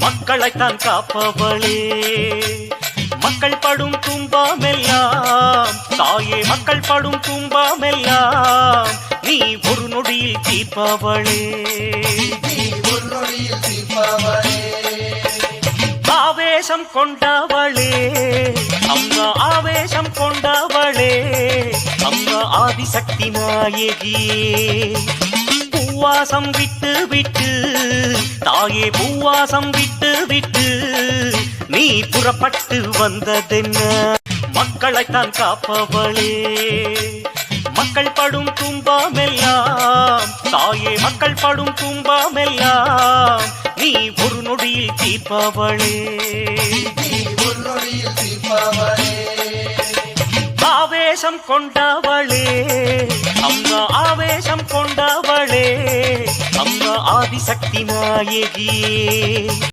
மக்களைத்தான் காப்பவளே, மக்கள் படும் துன்பமெல்லாம் தாயே, மக்கள் படும் துன்பமெல்லாம் நீ ஒரு நொடியில் தீர்ப்பவளே. ஆவேசம் கொண்டவளே அம்மா, ஆவேசம் கொண்டவளே அம்மா, ஆதிசக்தி நாயகியே. பூவாசம் விட்டு விட்டு தாயே, பூவாசம் விட்டு விட்டு நீ புறப்பட்டு வந்ததென்ன? மக்களைத்தான் காப்பவளே, மக்கள் படும் துன்பமெல்லாம் தாயே, மக்கள் படும் துன்பமெல்லாம் நீ ஒரு நொடியில் தீர்ப்பவளே. ஆவேசம் கொண்டவளே அம்மா, ஆவேசம் கொண்டவளே அம்மா, ஆதிசக்தி நாயகியே.